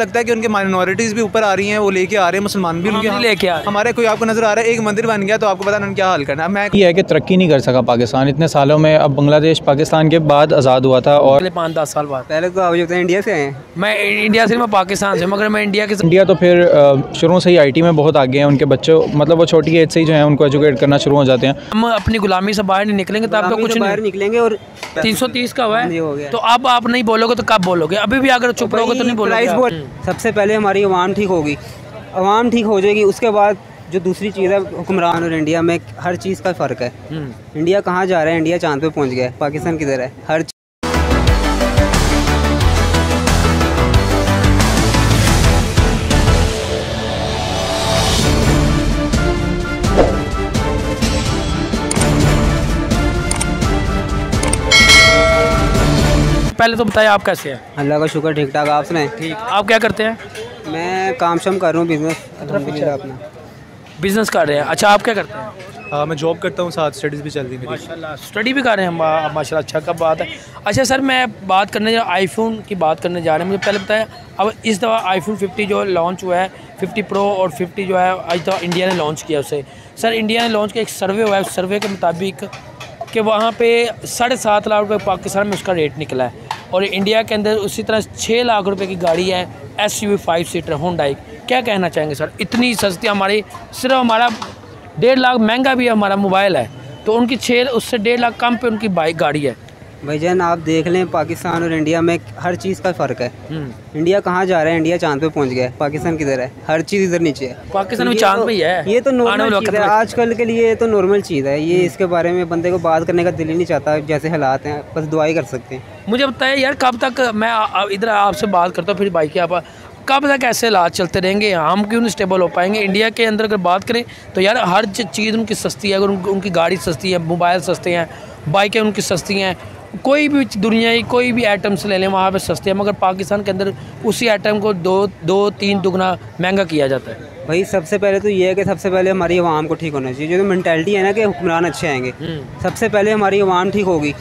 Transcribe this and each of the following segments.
लगता है कि उनके माइनॉरिटीज़ भी ऊपर आ रही हैं, वो लेके आ रहे हैं, मुसलमान भी उनके लेके आ रहे हैं। हमारे कोई आपको नज़र आ रहा है एक मंदिर बन गया तो आपको पता नहीं क्या हाल करना है। मैं ये है कि तरक्की नहीं कर सका पाकिस्तान इतने सालों में। अब बांग्लादेश पाकिस्तान के बाद आज़ाद हुआ था और 5-10 साल बाद। पहले तो आप जो इंडिया से आए हैं। मैं इंडिया से, मैं पाकिस्तान से, मगर मैं इंडिया तो फिर शुरू से ही आईटी में बहुत आगे हैं। उनके बच्चे मतलब वो छोटी एज से ही जो है उनको एजुकेट करना शुरू हो जाते हैं। हम अपनी गुलामी से बाहर नहीं निकलेंगे तब तो कुछ बाहर निकलेंगे। और 330 का हुआ हो है गया। तो अब आप नहीं बोलोगे तो कब बोलोगे? अभी भी अगर चुप रहोगे तो नहीं बोलोगे। सबसे पहले हमारी आवाम ठीक होगी, आवाम ठीक हो जाएगी, उसके बाद जो दूसरी चीज़ है हुक्मरान और इंडिया में हर चीज़ का फ़र्क है। इंडिया कहाँ जा रहा है? इंडिया चांद पे पहुँच गया है, पाकिस्तान किधर है? हर पहले तो बताइए आप कैसे हैं? अल्लाह का शुक्र, ठीक ठाक। आप सुनाएं? ठीक। आप क्या करते हैं? मैं काम शाम कर रहा हूँ, बिजनेस अल्हम्दुलिल्लाह अपना बिजनेस कर रहे हैं। अच्छा, आप क्या करते हैं? मैं जॉब करता हूँ, साथ स्टडीज़ भी चल रही है मेरी। माशाल्लाह, स्टडी भी कर रहे हैं माशाल्लाह, अच्छा कब बात है। अच्छा सर, मैं बात करने आईफोन की बात करने जा रहे हैं। मुझे पहले बताया, अब इस दफ़ा आईफोन 50 जो लॉन्च हुआ है, 50 प्रो और 50 जो है आज दफ़ा इंडिया ने लॉन्च किया उसे। सर इंडिया ने लॉन्च किया, एक सर्वे हुआ है, उस सर्वे के मुताबिक कि वहाँ पे 7.5 लाख रुपये पाकिस्तान में उसका रेट निकला है और इंडिया के अंदर उसी तरह 6 लाख रुपए की गाड़ी है SUV 5 सीटर होंडाई। क्या कहना चाहेंगे सर? इतनी सस्ती हमारी, सिर्फ हमारा 1.5 लाख महंगा भी हमारा मोबाइल है तो उनकी 6 उससे 1.5 लाख कम पे उनकी बाइक गाड़ी है। भाईजान आप देख लें, पाकिस्तान और इंडिया में हर चीज़ का फ़र्क है। इंडिया कहाँ जा रहा है? इंडिया चांद पे पहुँच गया है, पाकिस्तान किधर है? हर चीज़ इधर नीचे है। पाकिस्तान में चांद पे ही है। ये तो नॉर्मल चीज़ है आजकल के लिए, ये तो नॉर्मल चीज़ है। ये इसके बारे में बंदे को बात करने का दिल ही नहीं चाहता, जैसे हालात हैं, बस दुआ ही कर सकते हैं। मुझे बताइए यार, कब तक मैं इधर आपसे बात करता हूँ फिर बाइक के आप, कब तक ऐसे हालात चलते रहेंगे? हम क्यों नहीं स्टेबल हो पाएंगे? इंडिया के अंदर अगर बात करें तो यार हर चीज़ उनकी सस्ती है। अगर उनकी गाड़ी सस्ती है, मोबाइल सस्ते हैं, बाइकें उनकी सस्ती हैं, कोई भी दुनिया की कोई भी आइटम्स ले लें वहाँ पे सस्ते हैं, मगर पाकिस्तान के अंदर उसी आइटम को 2-3 दुगना महंगा किया जाता है। भाई सबसे पहले तो ये है कि सबसे पहले हमारी आवाम को ठीक होना चाहिए। जो मेंटालिटी है ना कि हुक्मरान अच्छे आएंगे, सबसे पहले हमारी आवाम ठीक होगी,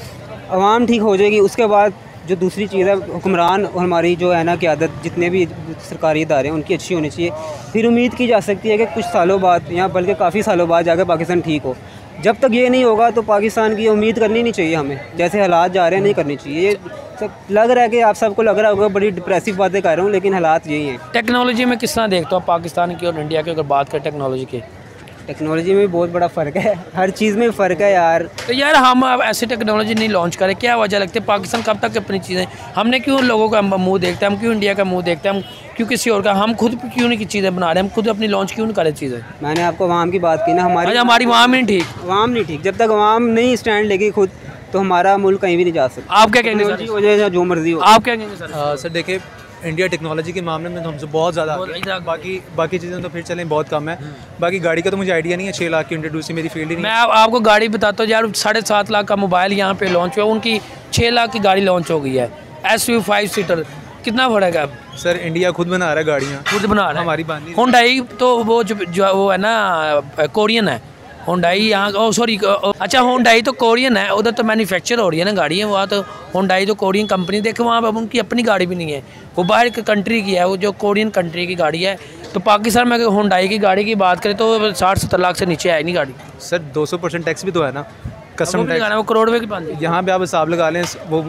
आवाम ठीक हो जाएगी, उसके बाद जो दूसरी चीज़ है हुक्मरान और हमारी जो है ना क़यादत, जितने भी सरकारी इदारे हैं उनकी अच्छी होनी चाहिए। फिर उम्मीद की जा सकती है कि कुछ सालों बाद या बल्कि काफ़ी सालों बाद जाकर पाकिस्तान ठीक हो। जब तक ये नहीं होगा तो पाकिस्तान की उम्मीद करनी नहीं चाहिए हमें। जैसे हालात जा रहे हैं नहीं करनी चाहिए। ये सब लग रहा है कि आप सबको लग रहा होगा बड़ी डिप्रेसिव बातें कर रहा हूँ, लेकिन हालात यही हैं। टेक्नोलॉजी में किस तरह देखते हो पाकिस्तान की और इंडिया की अगर बात करें टेक्नोलॉजी की? टेक्नोलॉजी में भी बहुत बड़ा फ़र्क है, हर चीज़ में फ़र्क है यार। तो यार हम अब ऐसी टेक्नोलॉजी नहीं लॉन्च करें, क्या वजह लगती है? पाकिस्तान कब तक अपनी चीज़ें, हमने क्यों लोगों का मुंह देखते हैं? हम क्यों इंडिया का मुंह देखते हैं? हम क्यों किसी और का? हम खुद क्यों नहीं चीज़ें बना रहे? हम खुद अपनी लॉन्च क्यों नहीं करें चीज़ें? मैंने आपको अवाम की बात की ना, हमारी अवाम नहीं ठीक। अवाम नहीं ठीक, जब तक अवाम नहीं स्टैंड लेगी खुद तो हमारा मुल्क कहीं भी नहीं जा सकता। आप क्या कहेंगे सर? वजह जो मर्जी हो। आप क्या कहेंगे सर? सर देखिए, इंडिया टेक्नोलॉजी के मामले में तो हमसे बहुत ज़्यादा बाकी चीज़ें तो फिर चलें बहुत कम है। बाकी गाड़ी का तो मुझे आइडिया नहीं है। 6 लाख की इंट्रोड्यूस मेरी फील्ड ही नहीं। मैं आपको गाड़ी बताता हूँ यार, 7.5 लाख का मोबाइल यहाँ पे लॉन्च हुआ, उनकी 6 लाख की गाड़ी लॉन्च हो गई है SUV 5 सीटर। कितना फर्क है? अब सर इंडिया खुद बना रहा है गाड़ियाँ, खुद बना रहा है। हमारी बात नहीं। होंडाई तो वो जो वो है ना कोरियन है होंडाई यहाँ, सॉरी अच्छा होंडाई तो कोरियन है, उधर तो मैन्युफैक्चर हो रही है ना गाड़ी है, वहाँ तो होंडाई तो कोरियन कंपनी। देखो वहाँ पर उनकी अपनी गाड़ी भी नहीं है, वो बाहर की कंट्री की है, वो जो कोरियन कंट्री की गाड़ी है। तो पाकिस्तान में अगर होंडाई की गाड़ी की बात करें तो 60-70 लाख से नीचे है नहीं गाड़ी। सर 200% टैक्स भी तो है ना, कस्टम टैक्स। वो करोड़ रुपये की बात। यहाँ पे आप हिसाब लगा लें, वो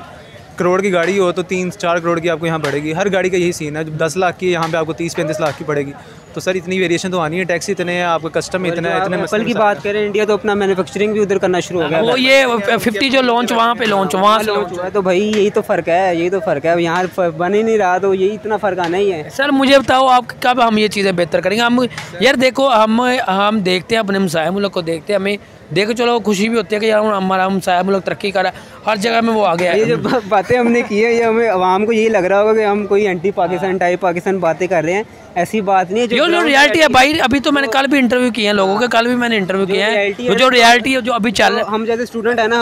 करोड़ की गाड़ी हो तो 3-4 करोड़ की आपको यहाँ पड़ेगी। हर गाड़ी का यही सीन है, जब 10 लाख की यहाँ पे आपको 30-35 लाख की पड़ेगी। तो सर इतनी वेरिएशन तो आनी है, टैक्स इतने हैं, आपका कस्टम इतना है, इतने एप्पल की बात करें, इंडिया तो अपना मैन्युफैक्चरिंग भी उधर करना शुरू हो गया। वो ये 50 जो लॉन्च वहाँ पे लॉन्च वहाँ से लॉन्च हुआ है, तो भाई यही तो फ़र्क है, यही तो फ़र्क है। यहाँ बन ही नहीं रहा तो यही इतना फ़र्क आना ही है। सर मुझे बताओ आप कब हम ये चीज़ें बेहतर करेंगे? हम यार देखो, हम देखते हैं अपने हमसाया मुल्क को, देखते हैं, हमें देखो चलो खुशी भी होती है कि यार हमारा हमसाया मुल्क तरक्की कर रहा है, हर जगह में वो आ गया है। ये जो बातें हमने की है, ये हमें आवाम को यही लग रहा होगा कि हम कोई एंटी पाकिस्तान टाइप पाकिस्तान बातें कर रहे हैं। ऐसी बात नहीं है। जो रियलिटी है भाई, अभी तो मैंने कल भी इंटरव्यू किए हैं लोगों के, कल भी मैंने इंटरव्यू किए हैं। जो रियलिटी है जो अभी चल रहा है, हम जैसे स्टूडेंट है ना,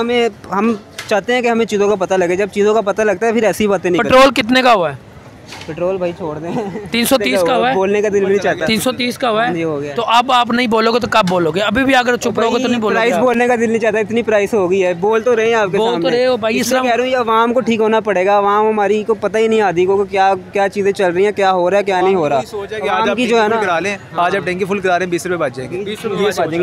हम चाहते हैं कि हमें चीज़ों का पता लगे। जब चीज़ों का पता लगता है फिर ऐसी बातें नहीं। पेट्रोल कितने का हुआ है? पेट्रोल भाई छोड़ दें। 330 का हुआ है, बोलने का दिल भी नहीं चाहता। 330 का हुआ ये हो है। गया। तो अब आप नहीं बोलोगे तो कब बोलोगे? अभी भी अगर चुप रहोगे तो नहीं बोलोगे प्राइस आप? बोलने का दिल नहीं चाहता, इतनी प्राइस हो गई है। बोल तो रहे हैं आपके बोल तो सामने। रहे हो भाई, इसलिए कह रहा हूँ ये आवाम को ठीक होना पड़ेगा। आवाम हमारी को पता ही नहीं आती को क्या क्या चीज़ें चल रही हैं, क्या हो रहा है क्या नहीं हो रहा। सोचा कि आज आवाम आप की जो है ना, करा लें, आज आप टैंकी फुल करा रहे हैं 20 रुपये बच जाएंगे।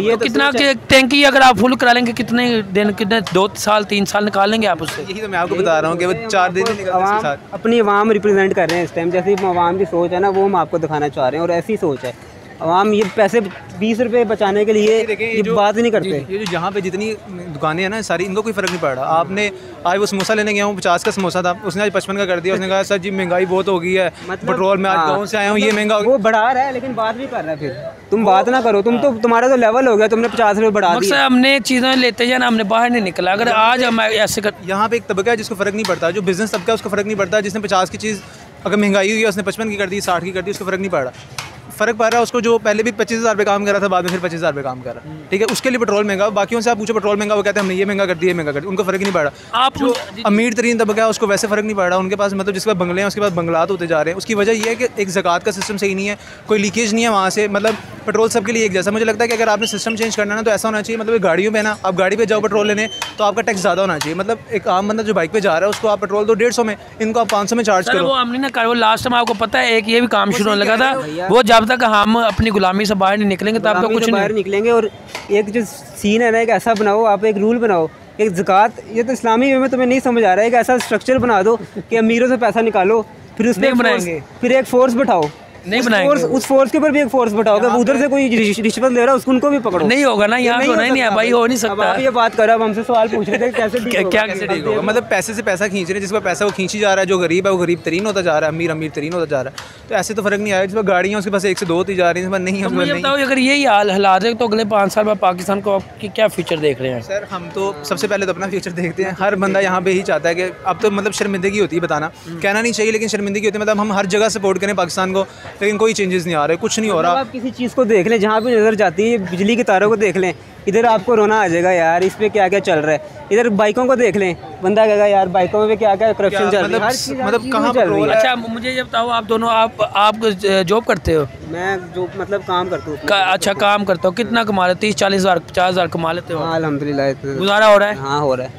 ये तो कितना टैंकी अगर आप फुल करा लेंगे कितने दिन, कितने 2 साल 3 साल निकाल लेंगे आप उससे? यही तो मैं आपको बता रहा हूँ कि वो 4 दिन नहीं निकलते इसके साथ। अपनी आवाम रिप्रेजेंट कर रहे हैं इस टाइम। जैसी आवाम की सोच है ना, वो हम आपको दिखाना चाह रहे हैं। और ऐसी सोच है आवाम, ये पैसे 20 रुपये बचाने के लिए ये बात ही नहीं करते। ये जो जहाँ पे जितनी दुकानें हैं ना सारी, इनको कोई फ़र्क नहीं पड़ रहा। आपने आज वो समोसा लेने गया हूँ, 50 का समोसा था, उसने आज 55 का कर दिया। उसने कहा सर जी महंगाई बहुत हो गई है, पेट्रोल में आज गाँव से आया हूँ, ये महंगा हो गया। वो बढ़ा रहा है लेकिन बात भी कर रहा है। फिर तुम बात ना करो, तुम्हारा तो लेवल हो गया, तुमने 50 रुपये बढ़ा मकसद दिया। हमने चीज़ें लेते जाना, हमने बाहर नहीं निकला। अगर आज हम ऐसे कर, यहाँ पे एक तबका है जिसको फ़र्क नहीं पड़ता, जो बिज़नेस तबका है उसको फ़र्क नहीं पड़ता। जिसने 50 की चीज़ अगर महंगाई हुई है उसने 55 की कर दी, 60 की कर दी, उसको फ़र्क नहीं पड़ रहा। फ़र्क पड़ रहा है उसको जो पहले भी 25,000 पे काम कर रहा था, बाद में फिर 25,000 पे काम कर रहा है। ठीक है, उसके लिए पेट्रोल महंगा। बाकियों से आप पूछो पेट्रोल महंगा, वो कहते हैं हमने ये महंगा कर दिया, ये महंगा कर दिया, उनको फ़र्क नहीं पड़ रहा। आप जो अमीर तरीन तबका है उसको वैसे फ़र्क नहीं पड़ रहा। उनके पास मतलब जिसके पास बंगले हैं उसके पास बंगलात होते जा रहे हैं। उसकी वजह ये है कि एक ज़कात का सिस्टम सही नहीं है, कोई लीकेज नहीं है वहाँ से। मतलब पेट्रोल सबके लिए एक जैसा। मुझे लगता है कि अगर आपने सिस्टम चेंज करना है ना तो ऐसा होना चाहिए, मतलब गाड़ियों में ना, आप गाड़ी पे जाओ पेट्रोल लेने तो आपका टैक्स ज़्यादा होना चाहिए। मतलब एक आम बंदा जो बाइक पे जा रहा है उसको आप पेट्रोल दो 150 में, इनको आप 500 में चार्ज सर करो। वो हमने ना कर, वो लास्ट टाइम आपको पता है एक ये भी काम शुरू होने लगा था। वो जब तक हम अपनी गुलामी से बाहर नहीं निकलेंगे तब तो कुछ बाहर नहीं निकलेंगे। और एक जो सीन है ना, एक ऐसा बनाओ, आप एक रूल बनाओ, एक ज़कात। ये तो इस्लामी वे में तुम्हें नहीं समझ आ रहा है। एक ऐसा स्ट्रक्चर बना दो कि अमीरों से पैसा निकालो, फिर उसमें नहीं बनाएंगे। फिर एक फोर्स बैठाओ, नहीं बनाएंगे। उस फोर्स के ऊपर भी एक फोर्स बैठाओगे। उधर से कोई रिश्वत ले रहा है उसको, उनको भी पकड़ो। नहीं होगा ना, यहाँ तो नहीं है भाई, हो नहीं अब सकता। आप ये बात कर रहे हो, अब हमसे सवाल पूछ रहे थे कैसे कैसे ठीक होगा? मतलब पैसे से पैसा खींच रहे हैं, जिसका पैसा वो खींची जा रहा है। जो गरीब है वो गरीब तरीन होता जा रहा है, अमीर तरीन होता जा रहा है। तो ऐसे तो फ़र्क नहीं आया। जिस पर गाड़ियाँ उसके पास 1 से 2 होती जा रही हैं, नहीं है। मुझे बताओ अगर यही हालात है तो अगले 5 साल बाद पाकिस्तान को आपकी क्या फ्यूचर देख रहे हैं? सर हम तो सबसे पहले तो अपना फ्यूचर देखते हैं। हर बंदा यहाँ पे ही चाहता है कि अब तो मतलब शर्मिंदगी होती है, बताना कहना नहीं चाहिए लेकिन शर्मिंदगी होती है। मतलब हम हर जगह सपोर्ट करें पाकिस्तान को, लेकिन कोई चेंजेस नहीं आ रहे, कुछ नहीं हो रहा। आप किसी चीज़ को देख लें, जहाँ भी नज़र जाती है, बिजली के तारों को देख लें, इधर आपको रोना आ जाएगा यार, इस पे क्या क्या चल रहा है। इधर बाइकों को देख लें, बंदा कहेगा यार बाइकों में क्या क्या करप्शन चल रहा है। मतलब कहाँ चल रही है। अच्छा मुझे ये बताओ, आप दोनों आप जॉब करते हो? मैं जो मतलब काम करता हूँ। अच्छा काम करता हो, कितना कमा लेते? 30-40 हज़ार 50,000 कमा लेते हो? हाँ अल्हम्दुलिल्लाह गुजारा हो रहा है? हाँ हो रहा है।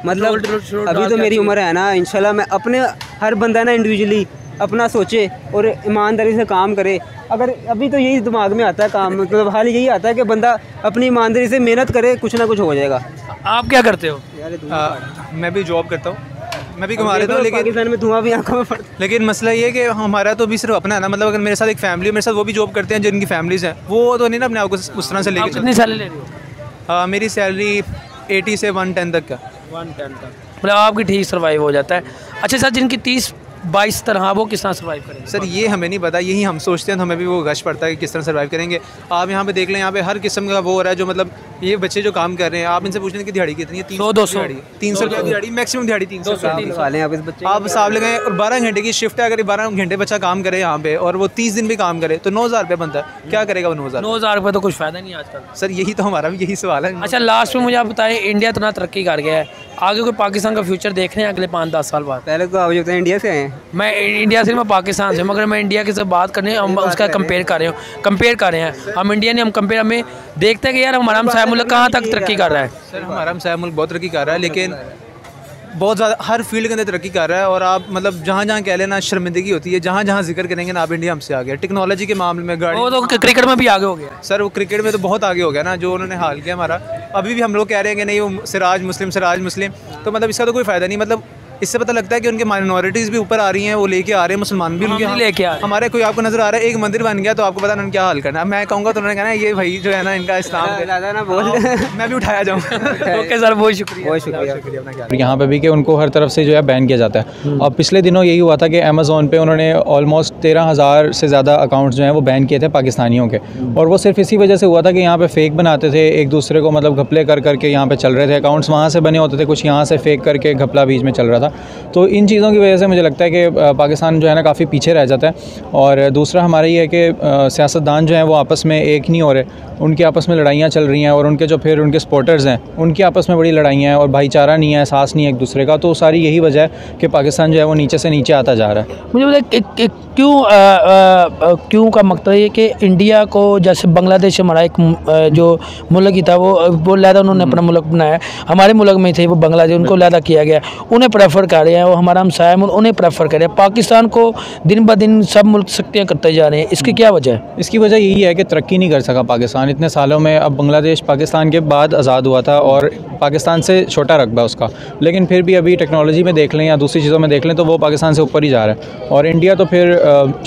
मतलब अभी तो मेरी उम्र है ना, इंशाल्लाह मैं अपने, हर बंदा ना इंडिविजुअली अपना सोचे और ईमानदारी से काम करे। अगर अभी तो यही दिमाग में आता है काम, मतलब हाल यही आता है कि बंदा अपनी ईमानदारी से मेहनत करे, कुछ ना कुछ हो जाएगा। आप क्या करते हो? मैं भी जॉब करता हूँ, मैं भी कमा लेता हूँ, लेकिन पाकिस्तान में धुआं भी आंखों में पड़ता है। लेकिन मसला ये है कि हमारा तो भी सिर्फ अपना है ना। मतलब अगर मेरे साथ एक फैमिली, मेरे साथ वो भी जॉब करते हैं जिनकी फैमिलीज़ हैं, वो तो नहीं ना अपने आप को उस तरह से आप लेके कितनी सैलरी ले रहे हो? मेरी सैलरी 80 से 110 तक का। 110 तक मतलब आपकी ठीक सर्वाइव हो जाता है। अच्छा सर, जिनकी 30-22 तरह, वो किस तरह सर्वाइव करेंगे? सर ये हमें नहीं पता, यही हम सोचते हैं तो हमें भी वो गश पड़ता है कि किस तरह सर्वाइव करेंगे। आप यहाँ पे देख लें, यहाँ पे हर किस्म का वो हो रहा है। जो मतलब ये बच्चे जो काम कर रहे हैं, आप इनसे पूछ लें कि दिहाड़ी कितनी है? 100-200 300 रुपये दिहाड़ी, मैक्सिमम दिहाड़ी 300 वाले आप इस बच्चे आप हिसाब लगाएं। और 12 घंटे की शिफ्ट है, अगर 12 घंटे बच्चा काम करे यहाँ पे और वो 30 दिन भी काम करे तो 9,000 रुपये बनता है। क्या करेगा वो 9,000 रुपये? तो कुछ फ़ायदा नहीं आजकल। सर यही तो हमारा भी यही सवाल है। अच्छा लास्ट में मुझे आप बताएं, इंडिया इतना तरक्की कर गया है, आगे कोई पाकिस्तान का फ्यूचर देख रहे हैं अगले 5-10 साल बाद? पहले तो आप जो इंडिया से आए हैं। मैं इंडिया से, मैं पाकिस्तान से, मगर मैं इंडिया की से बात करने, हम उसका कंपेयर कर रहे हैं। हम इंडिया ने, हम कंपेयर, हमें देखते हैं कि यार हमारा हमसाया मुल्क कहाँ तक तरक्की कर रहा है। सर हमारा हमसाया मुल्क बहुत तरक्की कर रहा है, लेकिन बहुत ज़्यादा हर फील्ड के अंदर तरक्की कर रहा है। और आप मतलब जहाँ जहाँ कह लेना शर्मिंदगी होती है, जहाँ जहाँ जिक्र करेंगे ना, आप इंडिया हमसे आ गया। टेक्नोलॉजी के मामले में गाड़ी, वो तो क्रिकेट में भी आगे हो गया। सर वो क्रिकेट में तो बहुत आगे हो गया ना, जो उन्होंने हाल किया हमारा। अभी भी हम लोग कह रहे हैं कि नहीं वो सिराज मुस्लिम, तो मतलब इसका तो कोई फ़ायदा नहीं। मतलब इससे पता लगता है कि उनके माइनॉरिटीज़ भी ऊपर आ रही हैं, वो लेके आ रहे हैं, मुसलमान भी उनके लेके आ रहे हैं। हमारे कोई आपको नज़र आ रहा है एक मंदिर बन गया तो आपको पता उन्होंने क्या हाल करना है। मैं कहूँगा तो उन्होंने कहना ये भाई जो है ना इनका इस्लाम ज़्यादा ना बोल। मैं भी उठाया जाऊँगा। ओके सर, बहुत शुक्रिया। बहुत शुक्रिया। यहाँ पे भी कि उनको हर तरफ से जो है बैन किया जाता है। और पिछले दिनों यही हुआ था कि अमेज़ॉन पे उन्होंने ऑलमोस्ट 13,000 से ज़्यादा अकाउंट्स जो हैं वो बैन किए थे पाकिस्तानियों के। और वो सिर्फ इसी वजह से हुआ था कि यहाँ पे फेक बनाते थे, एक दूसरे को मतलब घपले कर करके यहाँ पे चल रहे थे। अकाउंट्स वहाँ से बने होते थे, कुछ यहाँ से फेक करके घपला बीच में चल रहा था। था। तो इन चीज़ों की वजह से मुझे लगता है कि पाकिस्तान जो है ना काफ़ी पीछे रह जाता है। और दूसरा हमारा ये है कि सियासतदान जो हैं वो आपस में एक नहीं हो रहे, उनके आपस में लड़ाइयाँ चल रही हैं, और उनके जो फिर उनके सपोर्टर्स हैं उनके आपस में बड़ी लड़ाइयाँ हैं, और भाईचारा नहीं है, एहसास नहीं है एक दूसरे का। तो सारी यही वजह है कि पाकिस्तान जो है वो नीचे से नीचे आता जा रहा है। मुझे बताइए क्यों का मतलब ये कि इंडिया को, जैसे बांग्लादेश हमारा एक जो मुल्क ही था वो लहदा उन्होंने अपना मुल्क बनाया, हमारे मुल्क में थे वो बांग्लादेश, उनको लहदा किया गया, उन्हें प्रेफर कर रहे हैं, वो हमारा हमसाया है उन्हें प्रेफर कर रहे हैं। पाकिस्तान को दिन ब दिन सब मुल्क सख्तियाँ करते जा रहे हैं, इसकी क्या वजह है? इसकी वजह यही है कि तरक्की नहीं कर सका पाकिस्तान इतने सालों में। अब बांग्लादेश पाकिस्तान के बाद आज़ाद हुआ था और पाकिस्तान से छोटा रकबा उसका, लेकिन फिर भी अभी टेक्नोलॉजी में देख लें या दूसरी चीज़ों में देख लें तो वो पाकिस्तान से ऊपर ही जा रहा है। और इंडिया तो फिर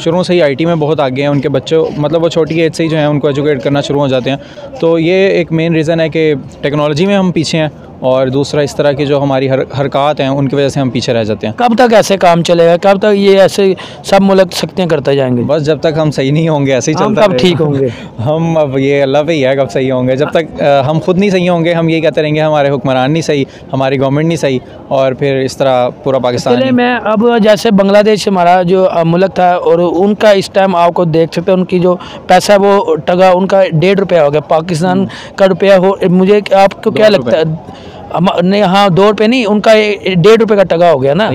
शुरू से ही आईटी में बहुत आगे हैं, उनके बच्चों मतलब वो छोटी एज से ही जो है उनको एजुकेट करना शुरू हो जाते हैं। तो ये एक मेन रीज़न है कि टेक्नोलॉजी में हम पीछे हैं, और दूसरा इस तरह की जो हमारी हरकत हैं उनकी वजह से हम पीछे रह जाते हैं। कब तक ऐसे काम चलेगा, कब तक ये ऐसे सब मुल्क सख्तियाँ करते जाएंगे? बस जब तक हम सही नहीं होंगे ऐसे ही चलता कब ठीक होंगे? हम अब ये अल्लाह पे ही है कब सही होंगे। जब तक हम खुद नहीं सही होंगे हम यही कहते रहेंगे हमारे हुक्मरान नहीं सही, हमारी गवर्नमेंट नहीं सही, और फिर इस तरह पूरा पाकिस्तान। चलिए मैं अब जैसे बांग्लादेश हमारा जो मुल्क था और उनका इस टाइम आपको देख सकते हैं, उनकी जो पैसा वो टका उनका 1.5 रुपया हो गया, पाकिस्तान का रुपया हो, मुझे आपको क्या लगता है? नहीं हाँ, 2 रुपये नहीं, उनका 1.5 रुपये का टका हो गया ना।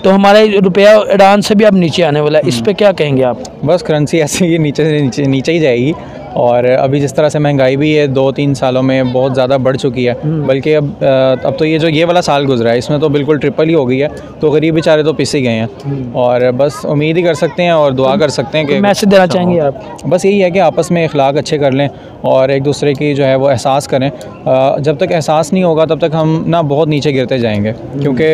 तो हमारा रुपया ईरान से भी अब नीचे आने वाला है, इस पे क्या कहेंगे आप? बस करेंसी ऐसे ही नीचे से नीचे ही जाएगी। और अभी जिस तरह से महंगाई भी है 2-3 सालों में बहुत ज़्यादा बढ़ चुकी है, बल्कि अब तो ये वाला साल गुजरा है इसमें तो बिल्कुल ट्रिपल ही हो गई है। तो गरीब बेचारे तो पिस ही गए हैं, और बस उम्मीद ही कर सकते हैं और दुआ कर सकते हैं कि मैसेज देना चाहेंगे आप? बस यही है कि आपस में अखलाक अच्छे कर लें और एक दूसरे की जो है वो एहसास करें। जब तक एहसास नहीं होगा तब तक हम ना बहुत नीचे गिरते जाएंगे, क्योंकि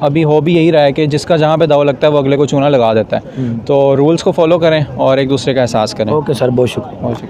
अभी हो भी यही रहा है कि जिसका जहाँ पे दाव लगता है वो अगले को चूना लगा देता है। तो रूल्स को फॉलो करें और एक दूसरे का एहसास करें। ओके सर, बहुत शुक्रिया।